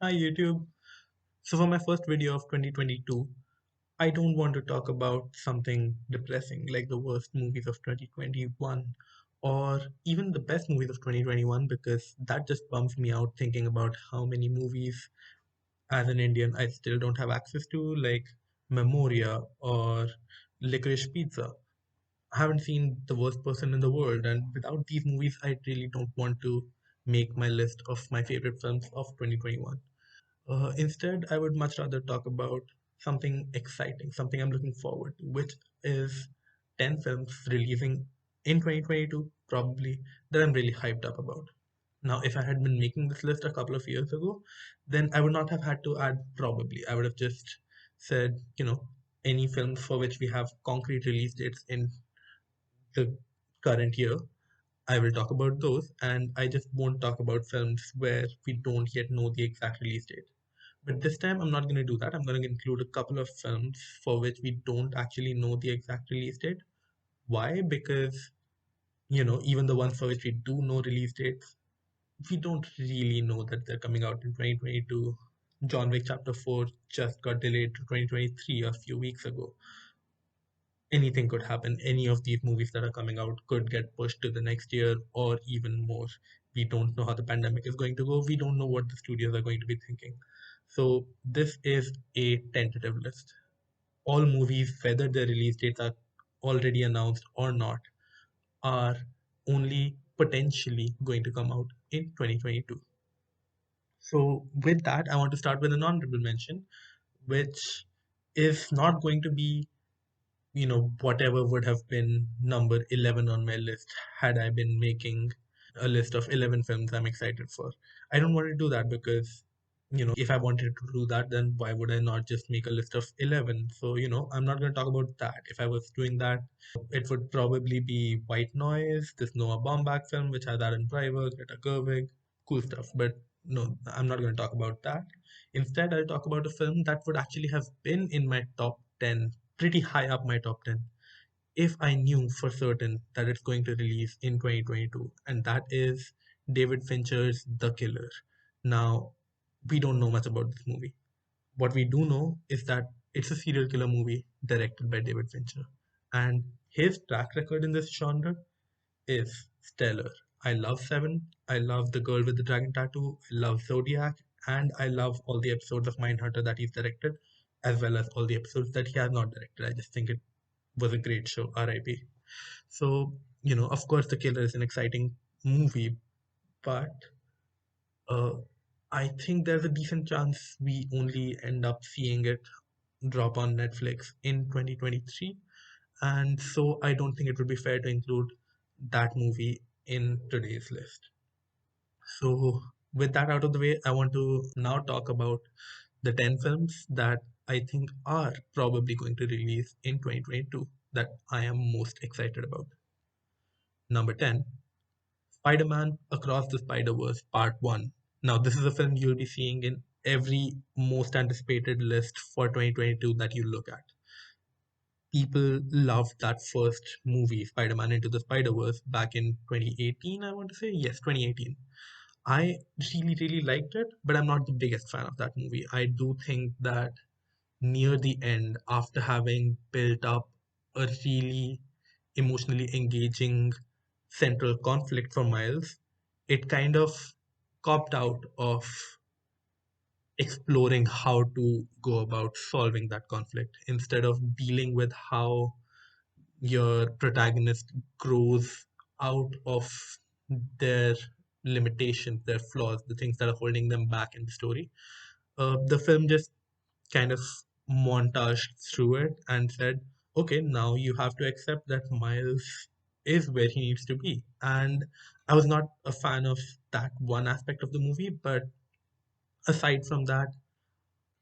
Hi YouTube. So for my first video of 2022, I don't want to talk about something depressing like the worst movies of 2021 or even the best movies of 2021 because that just bums me out thinking about how many movies as an Indian I still don't have access to, like Memoria or Licorice Pizza. I haven't seen The Worst Person in the World, and without these movies I really don't want to make my list of my favorite films of 2021. Instead, I would much rather talk about something exciting, something I'm looking forward to, which is 10 films releasing in 2022, probably, that I'm really hyped up about. Now, if I had been making this list a couple of years ago, then I would not have had to add probably. I would have just said, any films for which we have concrete release dates in the current year. I will talk about those, and I just won't talk about films where we don't yet know the exact release date. But this time, I'm not going to do that. I'm going to include a couple of films for which we don't actually know the exact release date. Why? Because, even the ones for which we do know release dates, we don't really know that they're coming out in 2022. John Wick Chapter 4 just got delayed to 2023 a few weeks ago. Anything could happen. Any of these movies that are coming out could get pushed to the next year or even more. We don't know how the pandemic is going to go. We don't know what the studios are going to be thinking. So, this is a tentative list. All movies, whether their release dates are already announced or not, are only potentially going to come out in 2022. So, with that, I want to start with an honorable mention, which is not going to be whatever would have been number 11 on my list had I been making a list of 11 films I'm excited for. I don't want to do that because, if I wanted to do that, then why would I not just make a list of 11? So, I'm not going to talk about that. If I was doing that, it would probably be White Noise, this Noah Baumbach film, which has Adam Driver, Greta Gerwig, cool stuff. But no, I'm not going to talk about that. Instead, I'll talk about a film that would actually have been in my top 10, pretty high up my top 10, if I knew for certain that it's going to release in 2022, and that is David Fincher's The Killer. Now, we don't know much about this movie. What we do know is that it's a serial killer movie directed by David Fincher, and his track record in this genre is stellar. I love Seven, I love The Girl with the Dragon Tattoo, I love Zodiac, and I love all the episodes of Mindhunter that he's directed, as well as all the episodes that he has not directed. I just think it was a great show, RIP. So, of course, The Killer is an exciting movie, but uh, I think there's a decent chance we only end up seeing it drop on Netflix in 2023. And so I don't think it would be fair to include that movie in today's list. So, with that out of the way, I want to now talk about the 10 films that I think are probably going to release in 2022 that I am most excited about. Number 10, Spider Man Across the Spider Verse Part 1. Now, this is a film you'll be seeing in every most anticipated list for 2022 that you look at. People loved that first movie, Spider Man Into the Spider Verse, back in 2018, I want to say. Yes, 2018. I really, really liked it, but I'm not the biggest fan of that movie. I do think that near the end, after having built up a really emotionally engaging central conflict for Miles, it kind of copped out of exploring how to go about solving that conflict instead of dealing with how your protagonist grows out of their limitations, their flaws, the things that are holding them back in the story. The film just kind of montaged through it and said, okay, now you have to accept that Miles is where he needs to be. And I was not a fan of that one aspect of the movie, but aside from that,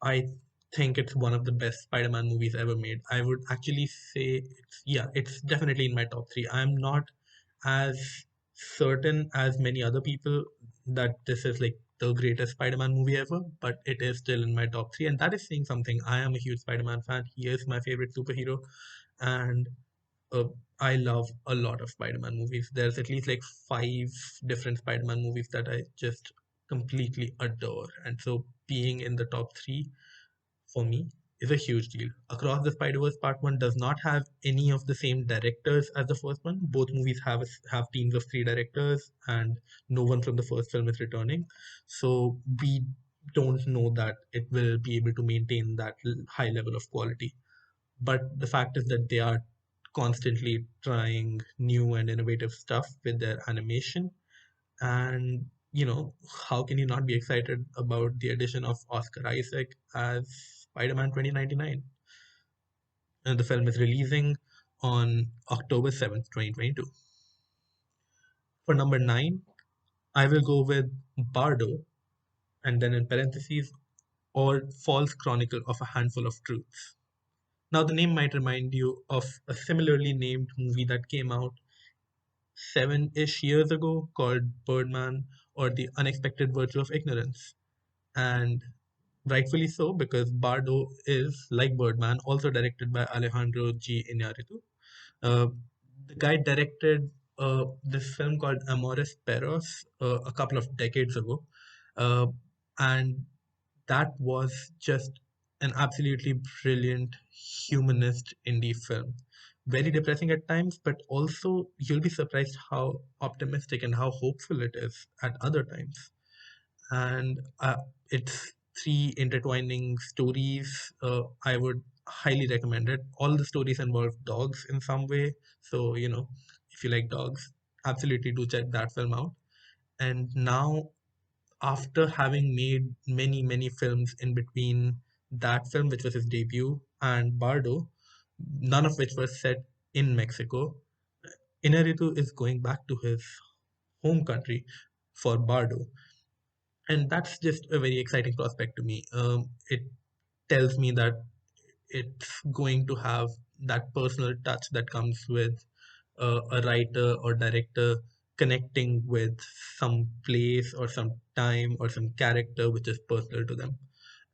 I think it's one of the best Spider-Man movies ever made. I would actually say it's definitely in my top three. I'm not as certain as many other people that this is like the greatest Spider-Man movie ever, but it is still in my top three, and that is saying something. I am a huge Spider-Man fan. He is my favorite superhero, and uh, I love a lot of Spider-Man movies. There's at least like five different Spider-Man movies that I just completely adore. And so being in the top three for me is a huge deal. Across the Spider-Verse Part 1 does not have any of the same directors as the first one. Both movies have teams of three directors, and no one from the first film is returning. So we don't know that it will be able to maintain that high level of quality. But the fact is that they are constantly trying new and innovative stuff with their animation. And, how can you not be excited about the addition of Oscar Isaac as Spider-Man 2099? And the film is releasing on October 7th, 2022. For number 9, I will go with Bardo, and then in parentheses, or False Chronicle of a Handful of Truths. Now, the name might remind you of a similarly named movie that came out 7-ish years ago called Birdman or The Unexpected Virtue of Ignorance. And rightfully so, because Bardo is, like Birdman, also directed by Alejandro G. Iñárritu. Uh, the guy directed this film called Amores Perros a couple of decades ago. Uh, and that was just an absolutely brilliant humanist indie film. Very depressing at times, but also you'll be surprised how optimistic and how hopeful it is at other times. And it's three intertwining stories. I would highly recommend it. All the stories involve dogs in some way, so if you like dogs, absolutely do check that film out. And now, after having made many films in between that film, which was his debut, and Bardo, none of which were set in Mexico, Inarritu is going back to his home country for Bardo, and that's just a very exciting prospect to me. It tells me that it's going to have that personal touch that comes with a writer or director connecting with some place or some time or some character which is personal to them.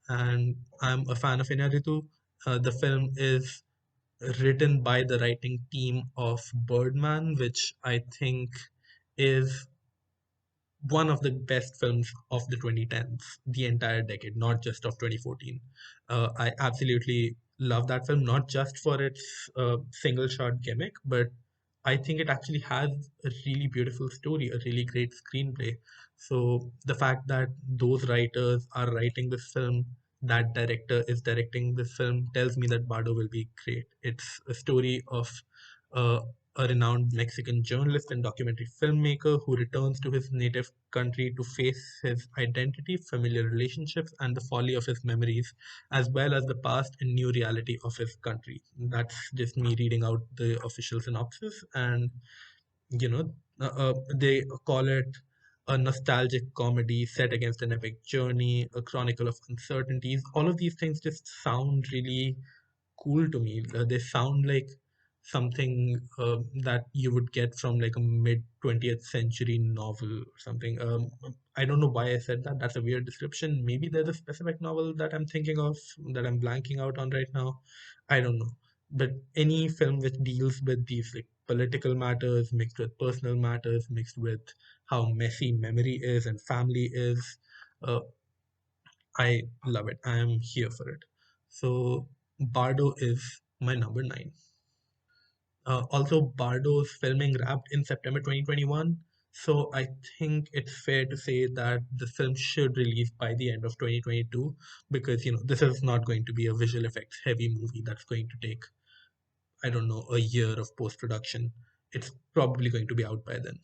And I'm a fan of Inaritu. The film is written by the writing team of Birdman, which I think is one of the best films of the 2010s, the entire decade, not just of 2014. I absolutely love that film, not just for its single shot gimmick, but I think it actually has a really beautiful story, a really great screenplay. So the fact that those writers are writing this film, that director is directing this film, tells me that Bardo will be great. It's a story of uh, a renowned Mexican journalist and documentary filmmaker who returns to his native country to face his identity, familiar relationships, and the folly of his memories, as well as the past and new reality of his country. That's just me reading out the official synopsis, and they call it a nostalgic comedy set against an epic journey, a chronicle of uncertainties. All of these things just sound really cool to me. They sound like something that you would get from like a mid 20th century novel or something. I don't know why I said that. That's a weird description. Maybe there's a specific novel that I'm thinking of that I'm blanking out on right now. I don't know. But any film which deals with these like political matters mixed with personal matters, mixed with how messy memory is and family is, uh, I love it. I am here for it. So Bardo is my number 9. Also, Bardo's filming wrapped in September 2021. So I think it's fair to say that the film should release by the end of 2022, because this is not going to be a visual effects heavy movie that's going to take, I don't know, a year of post production. It's probably going to be out by then.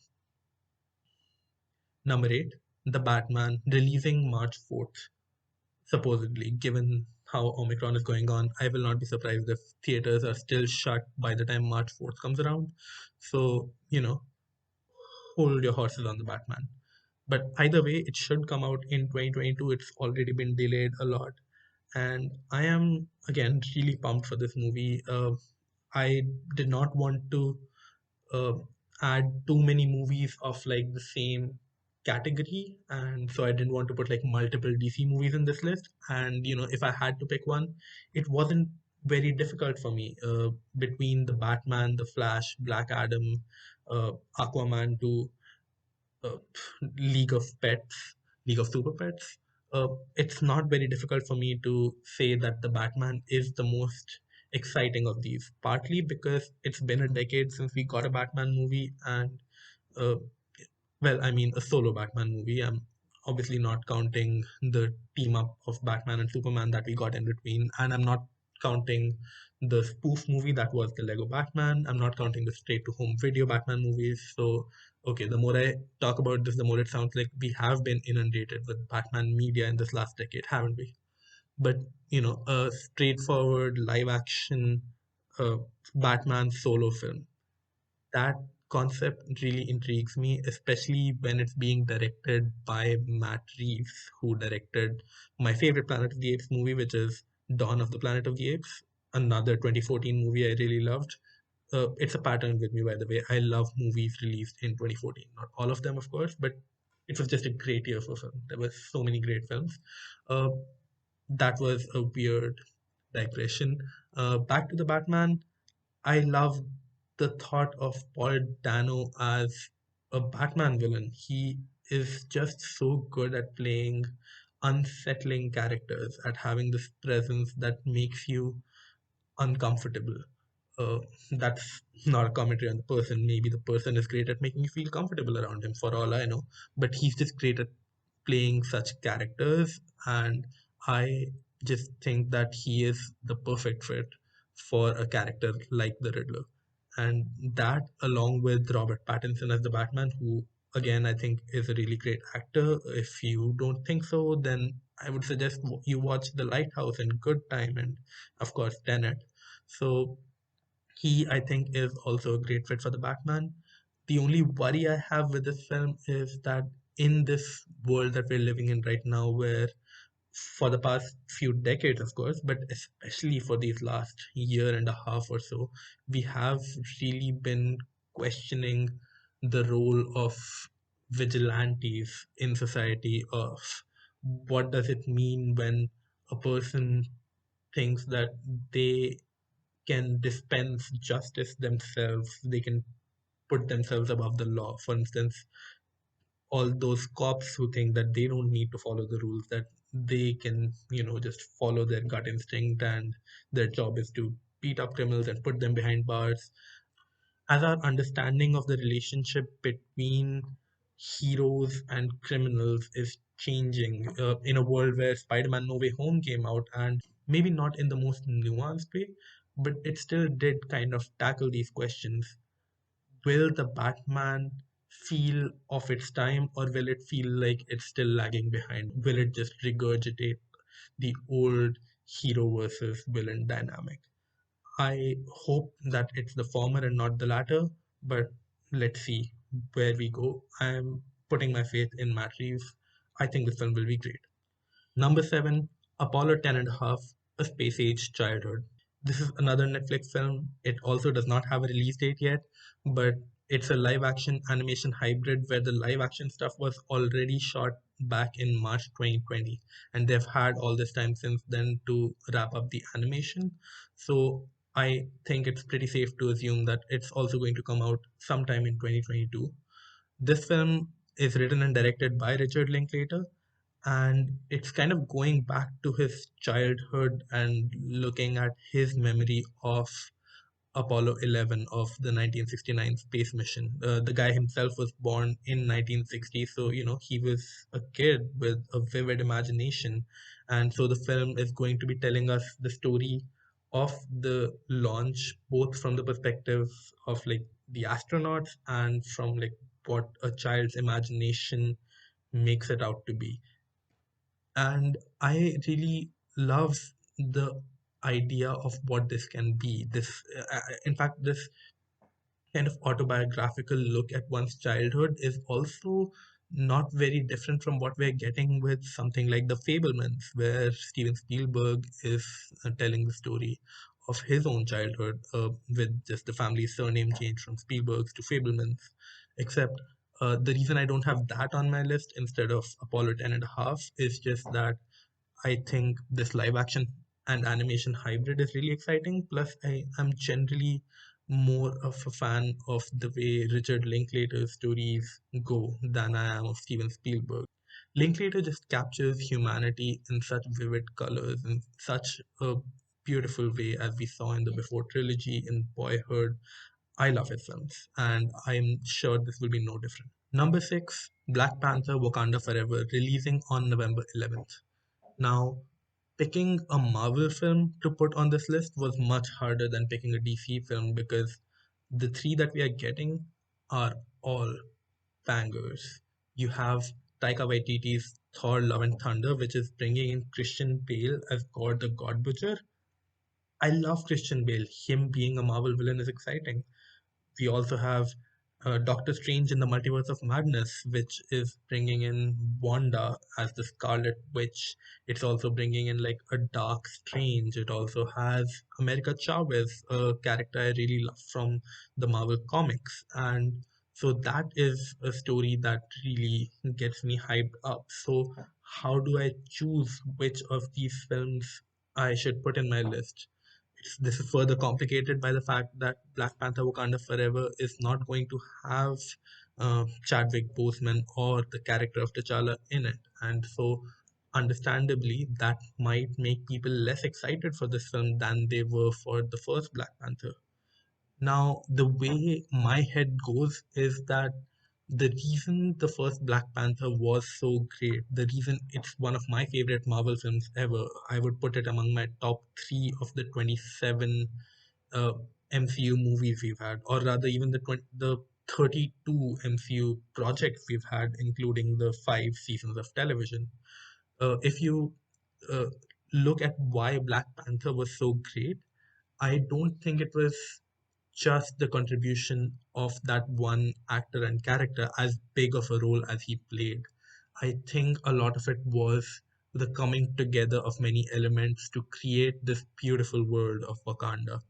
Number 8, The Batman, releasing March 4th. Supposedly, given how Omicron is going on, I will not be surprised if theaters are still shut by the time March 4th comes around. So, hold your horses on the Batman. But either way, it should come out in 2022. It's already been delayed a lot. And I am, again, really pumped for this movie. I did not want to uh, add too many movies of like the same category, and so I didn't want to put like multiple DC movies in this list. And if I had to pick one, it wasn't very difficult for me, between the Batman, the Flash, Black Adam, Aquaman to uh, League of Pets. League of Super Pets, it's not very difficult for me to say that the Batman is the most exciting of these, partly because it's been a decade since we got a Batman movie, and uh, well, I mean, a solo Batman movie. I'm obviously not counting the team up of Batman and Superman that we got in between, and I'm not counting the spoof movie that was the Lego Batman. I'm not counting the straight to home video Batman movies. So, okay, the more I talk about this, the more it sounds like we have been inundated with Batman media in this last decade, haven't we? But, a straightforward live action uh, Batman solo film, that concept really intrigues me, especially when it's being directed by Matt Reeves, who directed my favorite Planet of the Apes movie, which is Dawn of the Planet of the Apes, another 2014 movie I really loved. It's a pattern with me, by the way. I love movies released in 2014. Not all of them, of course, but it was just a great year for film. There were so many great films. Uh, that was a weird digression. Back to the Batman. I love the thought of Paul Dano as a Batman villain. He is just so good at playing unsettling characters, at having this presence that makes you uncomfortable. Uh, that's not a commentary on the person. Maybe the person is great at making you feel comfortable around him, for all I know. But he's just great at playing such characters, and I just think that he is the perfect fit for a character like the Riddler. And that, along with Robert Pattinson as the Batman, who again I think is a really great actor. If you don't think so, then I would suggest you watch The Lighthouse and Good Time, and of course Tenet. So he, I think, is also a great fit for the Batman. The only worry I have with this film is that in this world that we're living in right now, where for the past few decades, of course, but especially for these last year and a half or so, we have really been questioning the role of vigilantes in society, of what does it mean when a person thinks that they can dispense justice themselves, they can put themselves above the law. For instance, all those cops who think that they don't need to follow the rules, that they can, just follow their gut instinct, and their job is to beat up criminals and put them behind bars. As our understanding of the relationship between heroes and criminals is changing, in a world where Spider-Man No Way Home came out, and maybe not in the most nuanced way, but it still did kind of tackle these questions. Will the Batman feel of its time, or will it feel like it's still lagging behind? Will it just regurgitate the old hero versus villain dynamic? I hope that it's the former and not the latter, but let's see where we go. I'm putting my faith in Matt Reeves. I think the film will be great. Number seven, Apollo 10 and a half, A Space Age Childhood. This is another Netflix film. It also does not have a release date yet, but it's a live action animation hybrid where the live action stuff was already shot back in March 2020, and they've had all this time since then to wrap up the animation. So I think it's pretty safe to assume that it's also going to come out sometime in 2022. This film is written and directed by Richard Linklater, and it's kind of going back to his childhood and looking at his memory of Apollo 11 of the 1969 space mission. The guy himself was born in 1960, so he was a kid with a vivid imagination, and so the film is going to be telling us the story of the launch, both from the perspective of like the astronauts and from like what a child's imagination makes it out to be. And I really love the idea of what this can be. In fact, this kind of autobiographical look at one's childhood is also not very different from what we're getting with something like The Fablemans, where Steven Spielberg is telling the story of his own childhood, with just the family's surname change from Spielberg's to Fablemans. Except the reason I don't have that on my list instead of Apollo 10 and a half is just that I think this live action and animation hybrid is really exciting. Plus, I am generally more of a fan of the way Richard Linklater's stories go than I am of Steven Spielberg. Linklater just captures humanity in such vivid colors, in such a beautiful way, as we saw in the Before trilogy, in Boyhood. I love his films, and I'm sure this will be no different. Number six, Black Panther Wakanda Forever, releasing on November 11th. Now, picking a Marvel film to put on this list was much harder than picking a DC film because the three that we are getting are all bangers. You have Taika Waititi's Thor: Love and Thunder, which is bringing in Christian Bale as God the God Butcher. I love Christian Bale. Him being a Marvel villain is exciting. We also have Doctor Strange in the Multiverse of Madness, which is bringing in Wanda as the Scarlet Witch. It's also bringing in like a Dark Strange. It also has America Chavez, a character I really love from the Marvel comics. And so that is a story that really gets me hyped up. So, how do I choose which of these films I should put in my list? This is further complicated by the fact that Black Panther Wakanda Forever is not going to have Chadwick Boseman or the character of T'Challa in it. And so, understandably, that might make people less excited for this film than they were for the first Black Panther. Now, the way my head goes is that the reason the first Black Panther was so great, the reason it's one of my favorite Marvel films ever, I would put it among my top three of the 27 uh, MCU movies we've had, or rather, even the 32 MCU projects we've had, including the 5 seasons of television. If you uh, look at why Black Panther was so great, I don't think it was just the contribution of that one actor and character, as big of a role as he played. I think a lot of it was the coming together of many elements to create this beautiful world of Wakanda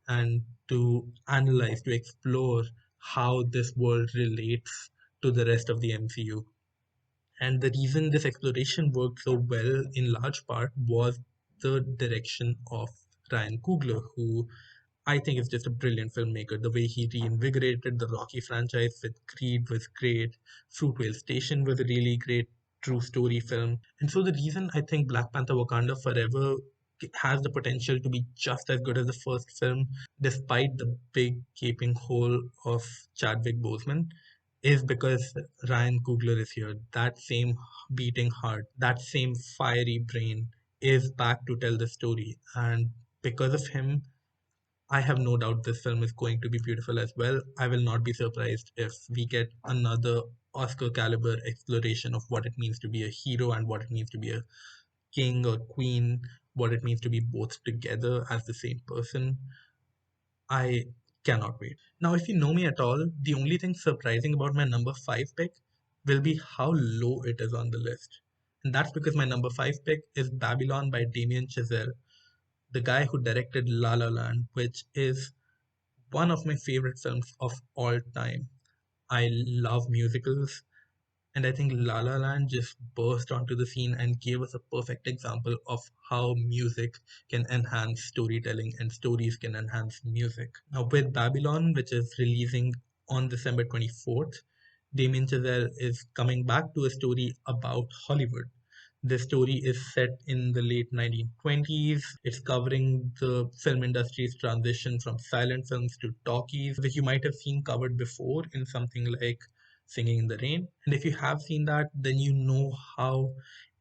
and to analyze, to explore how this world relates to the rest of the MCU. And the reason this exploration worked so well, in large part, was the direction of Ryan Coogler, who I think is just a brilliant filmmaker. The way he reinvigorated the Rocky franchise with Creed was great. Fruitvale Station was a really great true story film. And so the reason I think Black Panther Wakanda Forever has the potential to be just as good as the first film, despite the big gaping hole of Chadwick Boseman, is because Ryan Coogler is here. That same beating heart, that same fiery brain is back to tell the story. And because of him, I have no doubt this film is going to be beautiful as well. I will not be surprised if we get another Oscar caliber exploration of what it means to be a hero and what it means to be a king or queen, what it means to be both together as the same person. I cannot wait. Now, if you know me at all, the only thing surprising about my number five pick will be how low it is on the list. And that's because my number five pick is Babylon by Damien Chazelle, the guy who directed La La Land, which is one of my favorite films of all time. I love musicals, and I think La La Land just burst onto the scene and gave us a perfect example of how music can enhance storytelling and stories can enhance music. Now, with Babylon, which is releasing on December 24th, Damien Chazelle is coming back to a story about Hollywood. The story is set in the late 1920s. It's covering the film industry's transition from silent films to talkies, which you might have seen covered before in something like Singing in the Rain. And if you have seen that, then you know how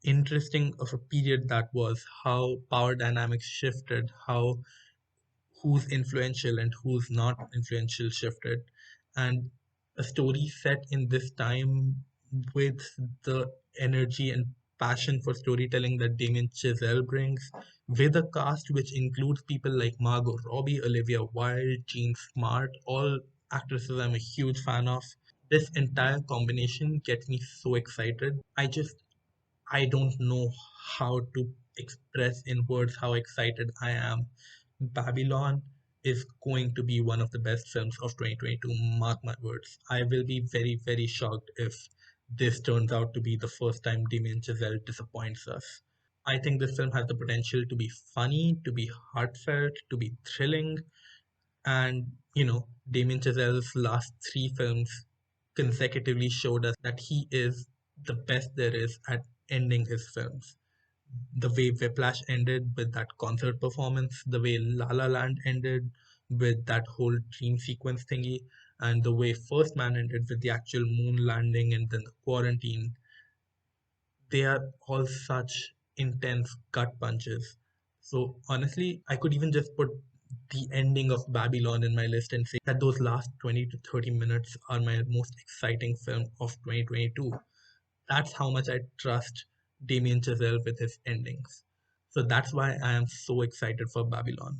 interesting of a period that was, how power dynamics shifted, how who's influential and who's not influential shifted. And a story set in this time with the energy and passion for storytelling that Damien Chazelle brings, with a cast which includes people like Margot Robbie, Olivia Wilde, Jean Smart, all actresses I'm a huge fan of. This entire combination gets me so excited. I don't know how to express in words how excited I am. Babylon is going to be one of the best films of 2022. Mark my words. I will be very, very shocked if this turns out to be the first time Damien Chazelle disappoints us. I think this film has the potential to be funny, to be heartfelt, to be thrilling, and Damien Chazelle's last three films consecutively showed us that he is the best there is at ending his films. The way Whiplash ended with that concert performance, the way La La Land ended with that whole dream sequence thingy, and the way First Man ended with the actual moon landing and then the quarantine, they are all such intense gut punches. So honestly, I could even just put the ending of Babylon in my list and say that those last 20 to 30 minutes are my most exciting film of 2022. That's how much I trust Damien Chazelle with his endings. So that's why I am so excited for Babylon.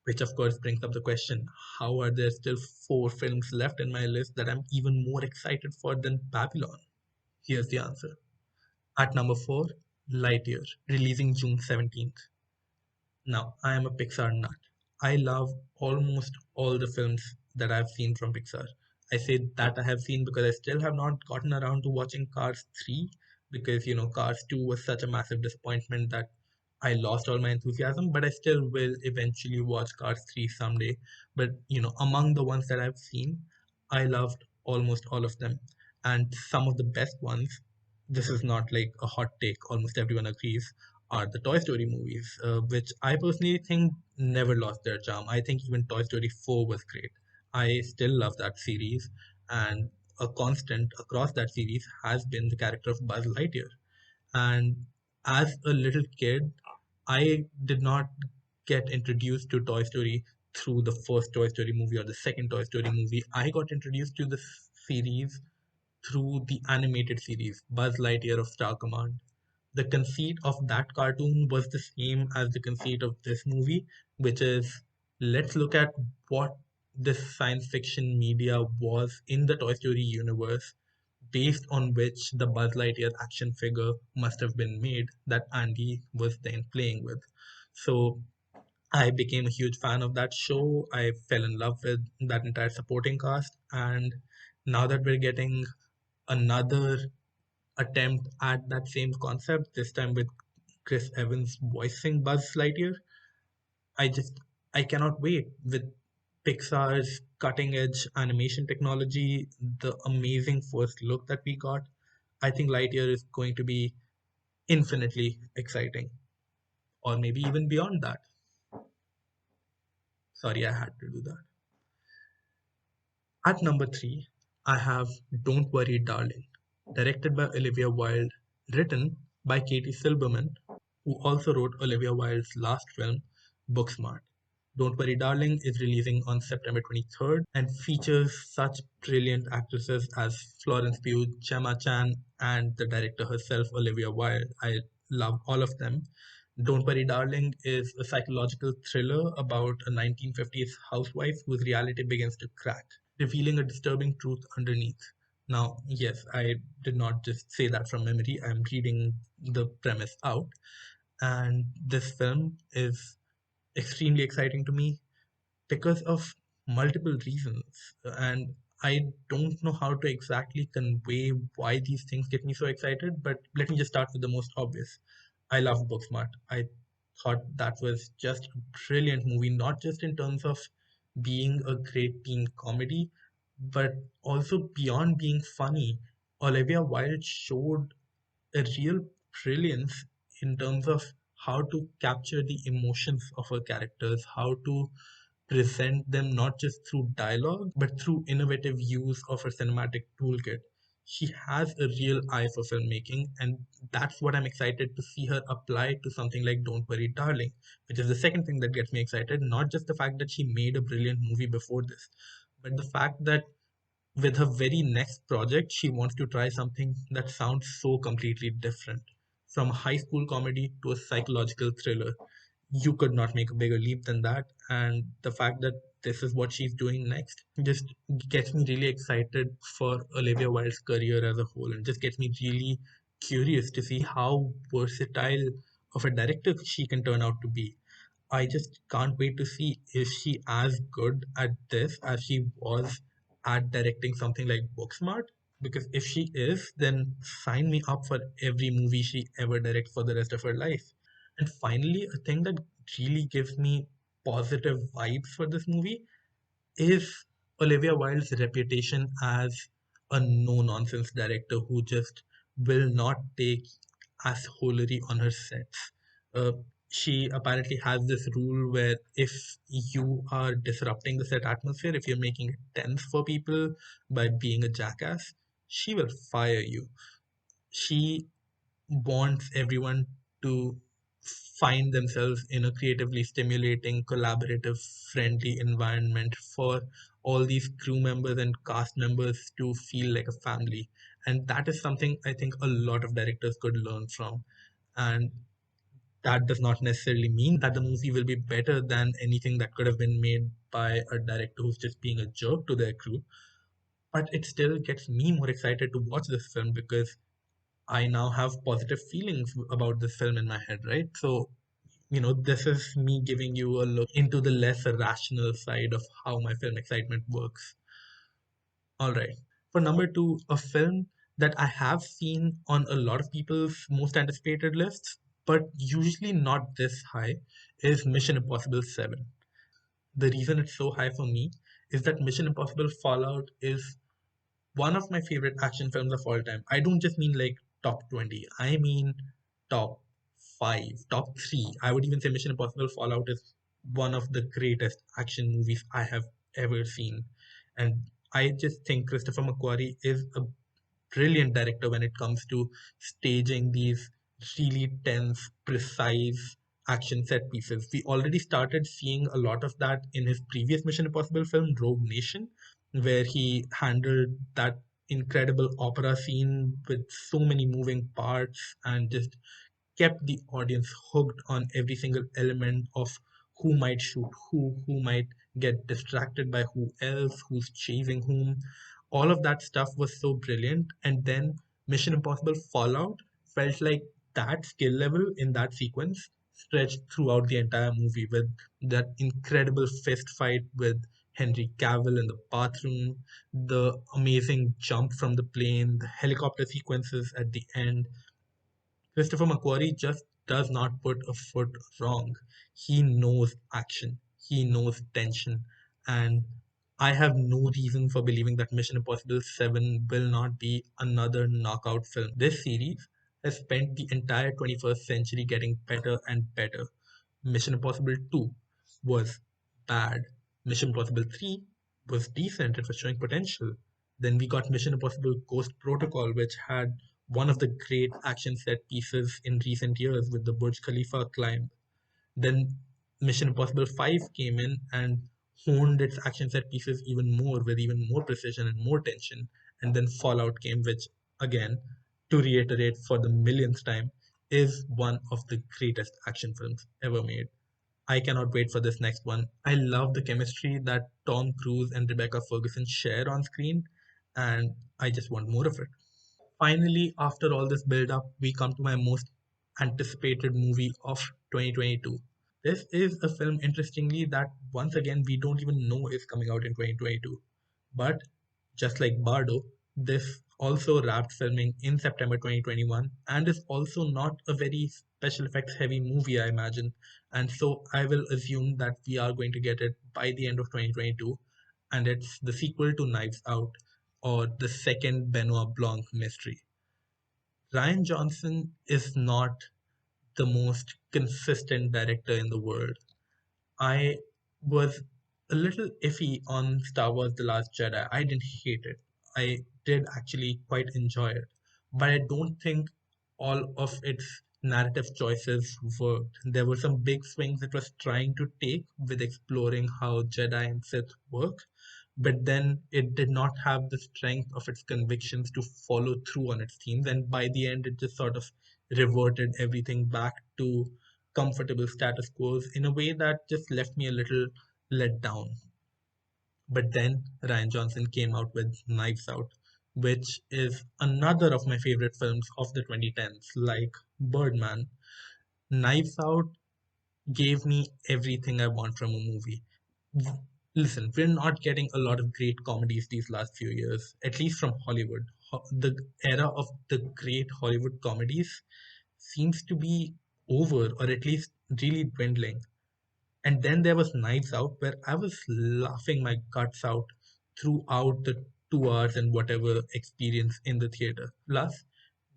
Which of course brings up the question, how are there still four films left in my list that I'm even more excited for than Babylon? Here's the answer. At number 4, Lightyear, releasing June 17th. Now, I am a Pixar nut. I love almost all the films that I've seen from Pixar. I say that I have seen because I still have not gotten around to watching Cars 3 because, Cars 2 was such a massive disappointment that I lost all my enthusiasm, but I still will eventually watch Cars 3 someday. But, among the ones that I've seen, I loved almost all of them. And some of the best ones, this is not like a hot take, almost everyone agrees, are the Toy Story movies, which I personally think never lost their charm. I think even Toy Story 4 was great. I still love that series, and a constant across that series has been the character of Buzz Lightyear. And as a little kid, I did not get introduced to Toy Story through the first Toy Story movie or the second Toy Story movie. I got introduced to the series through the animated series, Buzz Lightyear of Star Command. The conceit of that cartoon was the same as the conceit of this movie, which is, let's look at what this science fiction media was in the Toy Story universe, based on which the Buzz Lightyear action figure must have been made that Andy was then playing with. So I became a huge fan of that show. I fell in love with that entire supporting cast, and now that we're getting another attempt at that same concept, this time with Chris Evans voicing Buzz Lightyear. I just I cannot wait with Pixar's cutting edge animation technology, the amazing first look that we got. I think Lightyear is going to be infinitely exciting, or maybe even beyond that. Sorry, I had to do that. At number 3, I have Don't Worry Darling, directed by Olivia Wilde, written by Katie Silberman, who also wrote Olivia Wilde's last film, Booksmart. Don't Worry Darling is releasing on September 23rd and features such brilliant actresses as Florence Pugh, Gemma Chan, and the director herself, Olivia Wilde. I love all of them. Don't Worry Darling is a psychological thriller about a 1950s housewife whose reality begins to crack, revealing a disturbing truth underneath. Now, yes, I did not just say that from memory, I'm reading the premise out. And this film is extremely exciting to me because of multiple reasons. And I don't know how to exactly convey why these things get me so excited, but let me just start with the most obvious. I love Booksmart. I thought that was just a brilliant movie, not just in terms of being a great teen comedy, but also beyond being funny. Olivia Wilde showed a real brilliance in terms of how to capture the emotions of her characters, how to present them not just through dialogue, but through innovative use of her cinematic toolkit. She has a real eye for filmmaking, and that's what I'm excited to see her apply to something like Don't Worry, Darling, which is the second thing that gets me excited. Not just the fact that she made a brilliant movie before this, but the fact that with her very next project, she wants to try something that sounds so completely different. From a high school comedy to a psychological thriller, you could not make a bigger leap than that. And the fact that this is what she's doing next just gets me really excited for Olivia Wilde's career as a whole, and just gets me really curious to see how versatile of a director she can turn out to be. I just can't wait to see, is she as good at this as she was at directing something like Booksmart? Because if she is, then sign me up for every movie she ever directs for the rest of her life. And finally, a thing that really gives me positive vibes for this movie is Olivia Wilde's reputation as a no nonsense director who just will not take as holily on her sets. Uh, she apparently has this rule where if you are disrupting the set atmosphere, if you're making it tense for people by being a jackass, she will fire you. She wants everyone to find themselves in a creatively stimulating, collaborative, friendly environment for all these crew members and cast members to feel like a family. And that is something I think a lot of directors could learn from. And that does not necessarily mean that the movie will be better than anything that could have been made by a director who's just being a jerk to their crew. But it still gets me more excited to watch this film because I now have positive feelings about this film in my head, right? So, this is me giving you a look into the less rational side of how my film excitement works. All right. For number two, a film that I have seen on a lot of people's most anticipated lists, but usually not this high, is Mission Impossible 7. The reason it's so high for me is that Mission Impossible Fallout is one of my favorite action films of all time. I don't just mean like top 20, I mean top 5, top 3. I would even say Mission Impossible Fallout is one of the greatest action movies I have ever seen. And I just think Christopher McQuarrie is a brilliant director when it comes to staging these really tense, precise action set pieces. We already started seeing a lot of that in his previous Mission Impossible film, Rogue Nation, where he handled that incredible opera scene with so many moving parts and just kept the audience hooked on every single element of who might shoot who might get distracted by who else, who's chasing whom. All of that stuff was so brilliant. And then Mission Impossible Fallout felt like that skill level in that sequence stretched throughout the entire movie with that incredible fist fight with Henry Cavill in the bathroom, the amazing jump from the plane, the helicopter sequences at the end. Christopher McQuarrie just does not put a foot wrong. He knows action, he knows tension, and I have no reason for believing that Mission Impossible 7 will not be another knockout film. This series has spent the entire 21st century getting better and better. Mission Impossible 2 was bad. Mission Impossible 3 was decent, it was showing potential. Then we got Mission Impossible Ghost Protocol, which had one of the great action set pieces in recent years with the Burj Khalifa climb. Then Mission Impossible 5 came in and honed its action set pieces even more with even more precision and more tension. And then Fallout came, which, again, to reiterate for the millionth time, is one of the greatest action films ever made. I cannot wait for this next one. I love the chemistry that Tom Cruise and Rebecca Ferguson share on screen, and I just want more of it. Finally, after all this build up, we come to my most anticipated movie of 2022. This is a film, interestingly, that once again we don't even know is coming out in 2022. But just like Bardo, this also wrapped filming in September 2021 and is also not a very special effects heavy movie, I imagine. And so I will assume that we are going to get it by the end of 2022. And it's the sequel to Knives Out, or the second Benoit Blanc mystery. Ryan Johnson is not the most consistent director in the world. I was a little iffy on Star Wars The Last Jedi. I didn't hate it. I did actually quite enjoy it. But I don't think all of its narrative choices worked. There were some big swings it was trying to take with exploring how Jedi and Sith work, but then it did not have the strength of its convictions to follow through on its themes. And by the end, it just sort of reverted everything back to comfortable status quos in a way that just left me a little let down. But then Ryan Johnson came out with Knives Out, which is another of my favorite films of the 2010s, like Birdman. Knives Out gave me everything I want from a movie. Listen, we're not getting a lot of great comedies these last few years, at least from Hollywood. The era of the great Hollywood comedies seems to be over, or at least really dwindling. And then there was Knives Out, where I was laughing my guts out throughout the 2 hours and whatever experience in the theater. Plus,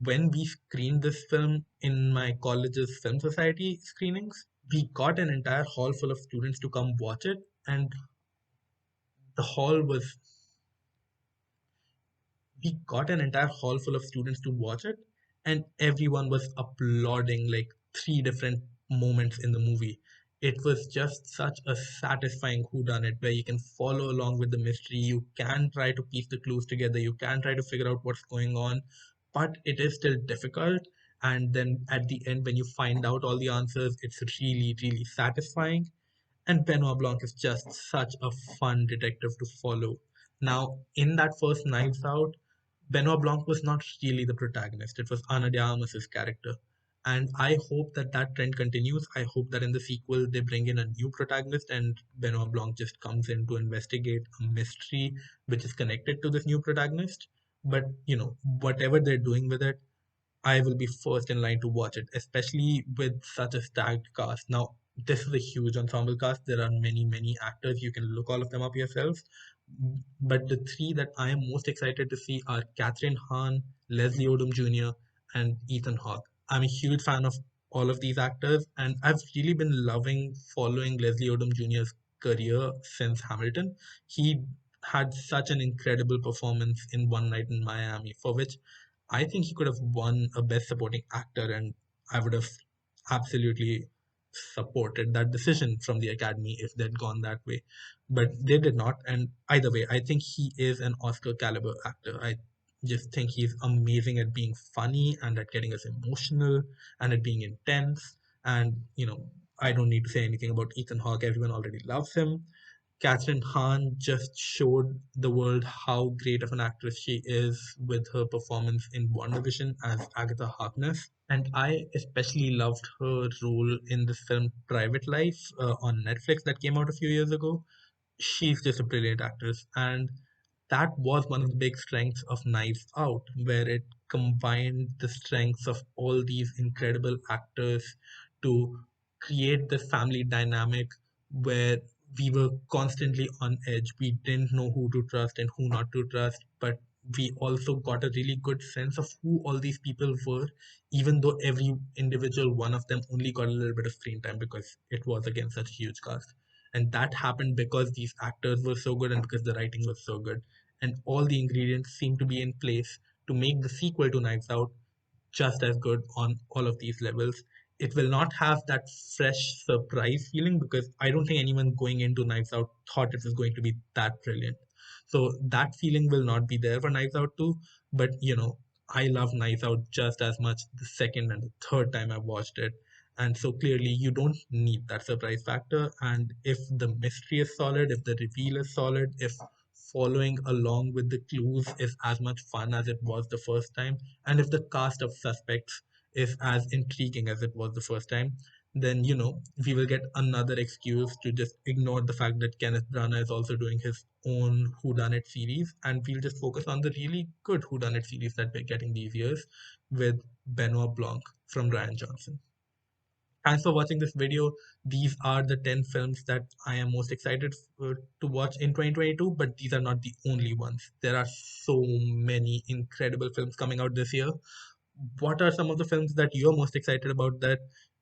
when we screened this film in my college's film society screenings, we got an entire hall full of students to come watch it, and the hall was we got an entire hall full of students to watch it, and everyone was applauding like three different moments in the movie. It was just such a satisfying whodunit where you can follow along with the mystery, you can try to piece the clues together, you can try to figure out what's going on, but it is still difficult. And then at the end, when you find out all the answers, it's really, really satisfying. And Benoit Blanc is just such a fun detective to follow. Now, in that first Knives Out, Benoit Blanc was not really the protagonist. It was Ana de Armas's character. And I hope that that trend continues. I hope that in the sequel they bring in a new protagonist and Benoit Blanc just comes in to investigate a mystery which is connected to this new protagonist. But, whatever they're doing with it, I will be first in line to watch it, especially with such a stacked cast. Now, this is a huge ensemble cast. There are many, many actors. You can look all of them up yourselves. But the three that I am most excited to see are Catherine Hahn, Leslie Odom Jr., and Ethan Hawke. I'm a huge fan of all of these actors, and I've really been loving following Leslie Odom Jr.'s career since Hamilton. He had such an incredible performance in One Night in Miami, for which I think he could have won a Best Supporting Actor, and I would have absolutely supported that decision from the Academy if they'd gone that way. But they did not, and either way, I think he is an Oscar caliber actor. I just think he's amazing at being funny and at getting us emotional and at being intense. And, I don't need to say anything about Ethan Hawke, everyone already loves him. Catherine Hahn just showed the world how great of an actress she is with her performance in WandaVision as Agatha Harkness. And I especially loved her role in the film Private Life on Netflix that came out a few years ago. She's just a brilliant actress. And that was one of the big strengths of Knives Out, where it combined the strengths of all these incredible actors to create the family dynamic where we were constantly on edge. We didn't know who to trust and who not to trust, but we also got a really good sense of who all these people were, even though every individual one of them only got a little bit of screen time because it was again such a huge cast. And that happened because these actors were so good and because the writing was so good. And all the ingredients seem to be in place to make the sequel to Knives Out just as good on all of these levels. It will not have that fresh surprise feeling because I don't think anyone going into Knives Out thought it was going to be that brilliant. So that feeling will not be there for Knives Out 2. But I love Knives Out just as much the second and the third time I watched it. And so clearly you don't need that surprise factor. And if the mystery is solid, if the reveal is solid, if following along with the clues is as much fun as it was the first time, and if the cast of suspects is as intriguing as it was the first time, then we will get another excuse to just ignore the fact that Kenneth Branagh is also doing his own whodunit series, and we'll just focus on the really good whodunit series that we're getting these years with Benoit Blanc from Ryan Johnson. Thanks for watching this video. These are the 10 films that I am most excited to watch in 2022, but these are not the only ones. There are so many incredible films coming out this year. What are some of the films that you're most excited about that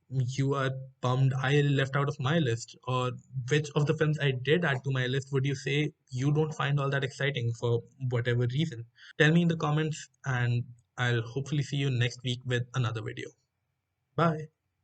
you are bummed I left out of my list? Or which of the films I did add to my list would you say you don't find all that exciting for whatever reason? Tell me in the comments, and I'll hopefully see you next week with another video. Bye.